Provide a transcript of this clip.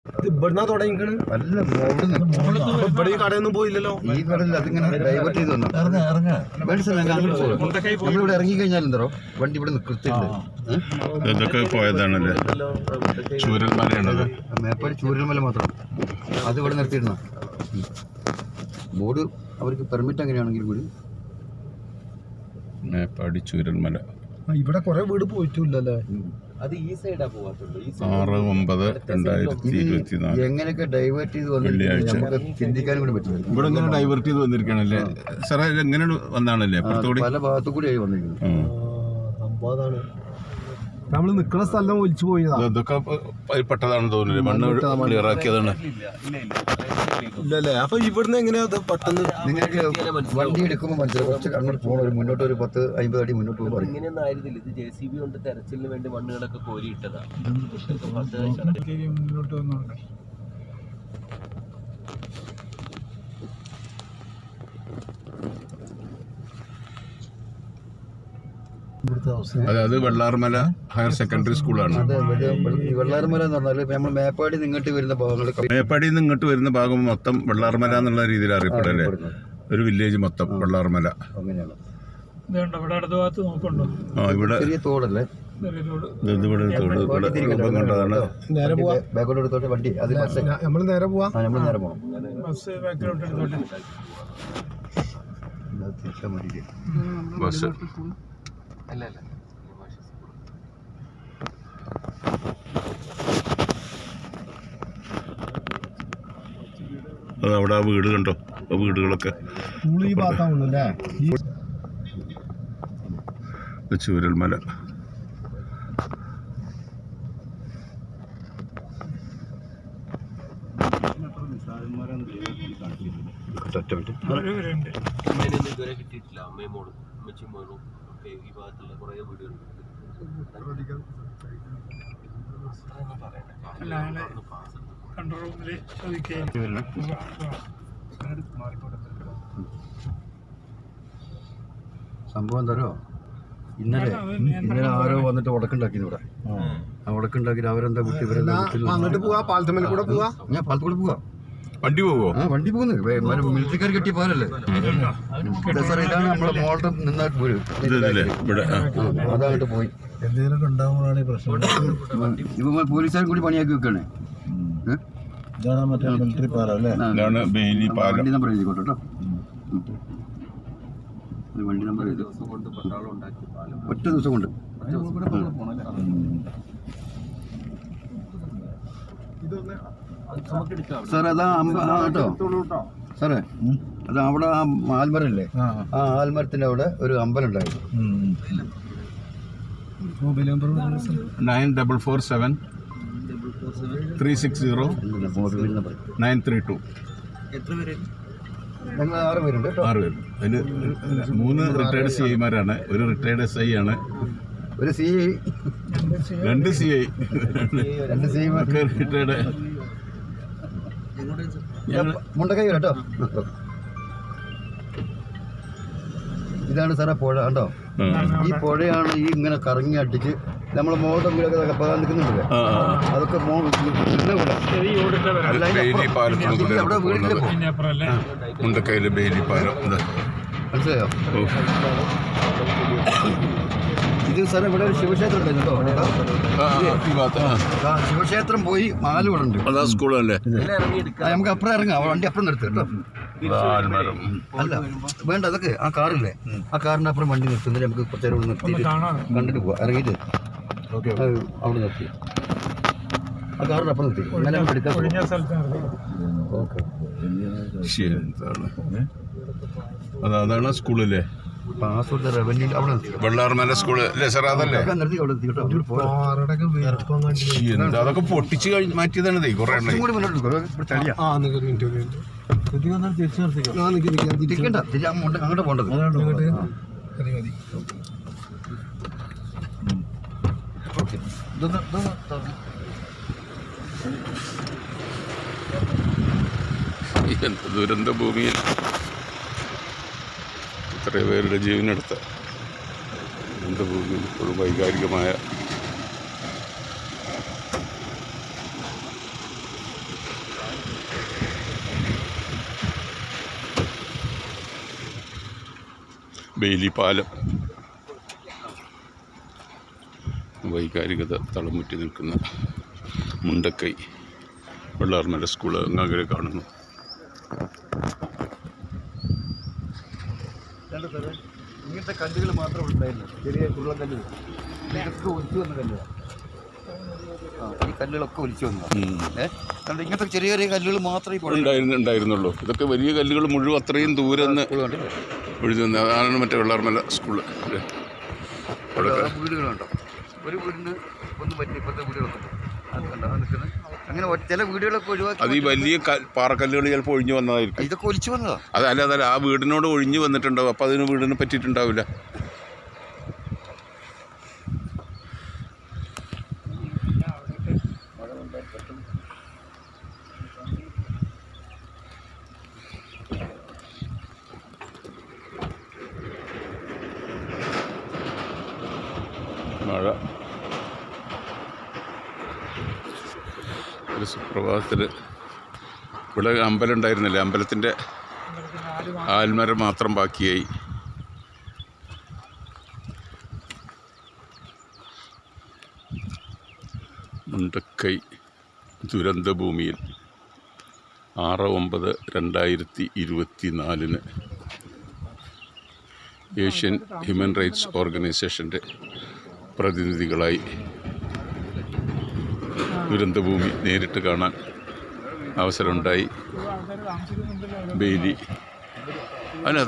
ഇവിടുന്നാ തുടങ്ങിക്കണ്. അല്ല ഇവിടെ ഈ കടയൊന്നും പോയില്ലല്ലോ. ഈ കടലിൽ അതിങ്ങനെ ഡൈവേർട്ട് ചെയ്ത് വന്നു. നമ്മളിവിടെ ഇറങ്ങി കഴിഞ്ഞാലെന്തോ വണ്ടി ഇവിടെ നിർത്തിയിട്ടുണ്ട്. ഇതൊക്കെ പോയതാണല്ലേ ചൂരൽമലയാണത്. മേപ്പാടി ചൂരൽമല മാത്രം അത് ഇവിടെ നിർത്തിയിടണം. ബോർഡ് അവർക്ക് പെർമിറ്റ് അങ്ങനെയാണെങ്കിൽ കൂടി മേപ്പാടി ചൂരൽമല. ഇവിടെ കുറെ വീട് പോയിട്ടില്ലല്ലേ. അത് ഈ സൈഡാ പോവാത്തുള്ളൂ. 6/9/2024 എങ്ങനെയൊക്കെ ഡൈവേർട്ട് ചെയ്ത് വന്നിട്ട് നമുക്ക് ചിന്തിക്കാനും കൂടി പറ്റില്ല. ഇവിടെ ഇങ്ങനെ ഡൈവേർട്ട് ചെയ്ത് വന്നിരിക്കണല്ലേ സാറേ? എങ്ങനെ വന്നാണല്ലേ പുറത്തുകൂടി പല ഭാഗത്തു കൂടിയായി വന്നിരിക്കുന്നത്. സംഭവമാണ് നമ്മള് നിക്കണ സ്ഥലം ഒലിച്ചു പോയതാ. ഇതൊക്കെ പെട്ടതാണെന്ന് തോന്നുന്നില്ലേ? മണ്ണ് ക്ലിയർ ആക്കിയതാണ്. ഇല്ലല്ലേ? അപ്പൊ ഇവിടുന്ന് എങ്ങനെയാ പെട്ടെന്ന് നിങ്ങൾക്ക് വണ്ടി എടുക്കുമ്പോൾ മനസ്സിലായി കുറച്ച് അങ്ങോട്ട് പോകണം. ഒരു മുന്നോട്ട് ഒരു 10-50 അടി മുന്നോട്ട് പോകുമ്പോൾ ഇങ്ങനെയൊന്നും ആയിരുന്നില്ല. ഇത് JCB കൊണ്ട് തെരച്ചിലിന് വേണ്ടി മണ്ണുകളൊക്കെ കോരിയിട്ടതാ. അതായത് വെള്ളാർമല ഹയർ സെക്കൻഡറി സ്കൂളാണ്. അതെ, ഈ വെള്ളാർമല എന്ന് പറഞ്ഞാൽ നമ്മൾ മേപ്പാടി ഇങ്ങോട്ട് വരുന്ന ഭാഗങ്ങൾ, മേപ്പാടിയിൽ നിന്ന് ഇങ്ങോട്ട് വരുന്ന ഭാഗം മൊത്തം വെള്ളാർമല എന്നുള്ള രീതിയിൽ അറിയപ്പെടല്ലേ? ഒരു വില്ലേജ് മൊത്തം വെള്ളാർമല അങ്ങനെയാണ്. ഇവിടെ ചെറിയ തോടല്ലേ, ഇവിടെ കൊണ്ടതാണ്. ബാക്കോട്ട് എടുത്തോട്ട് വണ്ടി അത് നമ്മള് നേരെ പോവാ. നമ്മൾ നേരെ പോകണം. തിരിച്ചാൽ മതി. ബസ് അതവിടെ ആ വീട് കണ്ടോ? ആ വീടുകളൊക്കെ ഈ ഭാഗത്താവുന്നല്ലേ ചൂരൽമല. ഇതുവരെ കിട്ടിയിട്ടില്ല. അമ്മയും മോളും അമ്മച്ചും മോളും ഒക്കെ ഈ ഭാഗത്തുള്ള കുറെ വീടുകളുണ്ട്. സംഭവം എന്താണോ, ഇന്നലെ ആരോ വന്നിട്ട് ഉടക്കുണ്ടാക്കി ഇവിടെ. ആ ഉടക്കുണ്ടാക്കിയിട്ട് അവരെന്താ കുട്ടി അങ്ങോട്ട് പോവാ. പാലത്തമ്മൽ കൂടെ പോവാ. ഞാൻ പാലത്തോടെ പോവാ. വണ്ടി പോവോ? ആ വണ്ടി പോകുന്നു. മിലിറ്ററിക്കാർ കെട്ടിയ പോരല്ലേ സാറേ? ഇതാണ് നമ്മളെ മോളുടെ നിന്നായിട്ട് പോരും. അതായിട്ട് പോയി എന്തെങ്കിലുമൊക്കെ ഉണ്ടാകുമ്പോഴാണ് ഈ പ്രശ്നം. ഇപ്പൊ പോലീസുകാരും കൂടി പണിയാക്കി വെക്കാണ്. ഇതാണ് മറ്റേ മിലിറ്ററി പാലം അല്ലേ? വണ്ടി നമ്പർ എഴുതിക്കോട്ടെ കേട്ടോ. വണ്ടി നമ്പർ എഴുതി. ഒറ്റ ദിവസം കൊണ്ട് സാറേ അതാ കേട്ടോ സാറേ. അത് അവിടെ ആ ആൽമരല്ലേ, ആ ആൽമരത്തിന്റെ അവിടെ ഒരു അമ്പലം ഉണ്ടായിരുന്നു. 9473609332. ഞങ്ങൾ 6 പേരുണ്ട് കേട്ടോ. 6 പേര്. അതിന് 3 റിട്ടയർഡ് CI-മാരാണ്, ഒരു റിട്ടയർഡ് SI ആണ്, ഒരു CI, 2 CI, 2 CI retired. Mundakkai കേട്ടോ. ഇതാണ് സാറേ പുഴ കണ്ടോ. ഈ പുഴയാണ് ഈ ഇങ്ങനെ കറങ്ങി അടിച്ച് നമ്മളെ മോളുടെ വീടൊക്കെ പോകാൻ നിൽക്കുന്നുണ്ടല്ലേ, അതൊക്കെ അവിടെ വീടില്ലേ മുണ്ടക്കയിലെ ബെയിലി പാലം മനസ്സിലായോ? ഇത് സാറേ ഇവിടെ ഒരു ശിവക്ഷേത്രം ഉണ്ടായിരുന്നു കേട്ടോ. ശിവക്ഷേത്രം പോയി മാല ഇവിടെ ഉണ്ട്. അതാ സ്കൂളല്ലേ? നമുക്ക് അപ്പുറം ഇറങ്ങാം, വണ്ടി അപ്പുറം നിർത്തി കേട്ടോ. അല്ല വേണ്ട, അതൊക്കെ ആ കാറില്ലേ, ആ കാറിന്റെ അപ്പുറം വണ്ടി നിർത്തുന്നില്ല. നമുക്ക് കുറച്ച് നേരം നിർത്തിയിട്ട് കണ്ടിട്ട് പോവാം. ഇറങ്ങിയിട്ട് അവിടെ നിർത്തി ആ കാറിന്റെ അപ്പുറം നിർത്തി അങ്ങനെ എടുക്കാൻ. ഓക്കെ, അതാണ് സ്കൂളല്ലേ? പാസ്പോർട്ട് റവന്യൂ അവിടെ നിർത്തി. വെള്ളാർമല സ്കൂള് അല്ലേ സാർ? അതല്ലേ നിർത്തി അവിടെ നിർത്തി കേട്ടോ. എന്താ അതൊക്കെ പൊട്ടിച്ച് മാറ്റിയതാണ് കുറെ കൂടി മുന്നോട്ട് തിരിക്കണ്ട, അങ്ങോട്ട് പോകേണ്ടത്. ഓക്കെ, ദുരന്ത ഭൂമിയിൽ ഇത്ര പേരുടെ ജീവനെടുത്ത ദുരന്ത ഭൂമിയിൽ ഇപ്പോഴും വൈകാരികമായ ബെയിലി പാലം, വൈകാരികത തളമുറ്റി നിൽക്കുന്ന മുണ്ടക്കൈ വെള്ളാർമല സ്കൂൾ അങ്ങാകെ കാണുന്നു. ഇങ്ങനത്തെ കല്ലുകൾ മാത്രമേ ഉണ്ടായിരുന്നു, ചെറിയ ഉരുളക്കല്ലുകൾ. ഇതൊക്കെ ഒലിച്ചു വന്ന കല്ലുകളാണ്. ഈ കല്ലുകളൊക്കെ ഒലിച്ചു വന്നതാണ്. കണ്ട ഇങ്ങനത്തെ ചെറിയ ചെറിയ കല്ലുകൾ മാത്രമേ ഇപ്പോൾ ഉണ്ടായിരുന്നുള്ളൂ. ഇതൊക്കെ വലിയ കല്ലുകൾ മുഴുവൻ അത്രയും ദൂരം നിന്ന് ഒഴിച്ചു വന്നത്. അതാണ് മറ്റേ വെള്ളാർമല സ്കൂള്. വീടുകളുണ്ടോ? ഒരു വീടിന് ഒന്ന് പറ്റി ഇപ്പോഴത്തെ വീടുകളൊക്കെ അത് കണ്ടോ നിൽക്കുന്നത്. അങ്ങനെ ചില വീടുകളൊക്കെ ഒഴിവാക്കി. അത് ഈ വലിയ പാറക്കല്ലുകൾ ചിലപ്പോൾ ഒഴിഞ്ഞു വന്നതായിരിക്കും. ഇതൊക്കെ ഒലിച്ചു വന്നതാ. അതല്ല ആ വീടിനോട് ഒഴിഞ്ഞു വന്നിട്ടുണ്ടാവും. അപ്പം അതിന് വീടിന് പറ്റിയിട്ടുണ്ടാവില്ല. മഴ ഒരു സുപ്രഭാതത്തിൽ ഇവിടെ അമ്പലം ഉണ്ടായിരുന്നില്ല. അമ്പലത്തിൻ്റെ ആൽമരം മാത്രം ബാക്കിയായി. മുണ്ടക്കൈ ദുരന്തഭൂമിയിൽ 6/9/2024 ഏഷ്യൻ ഹ്യൂമൻ റൈറ്റ്സ് ഓർഗനൈസേഷൻ്റെ പ്രതിനിധികളായി ദുരന്തഭൂമി നേരിട്ട് കാണാൻ അവസരമുണ്ടായി. ബെയിലി അല്ല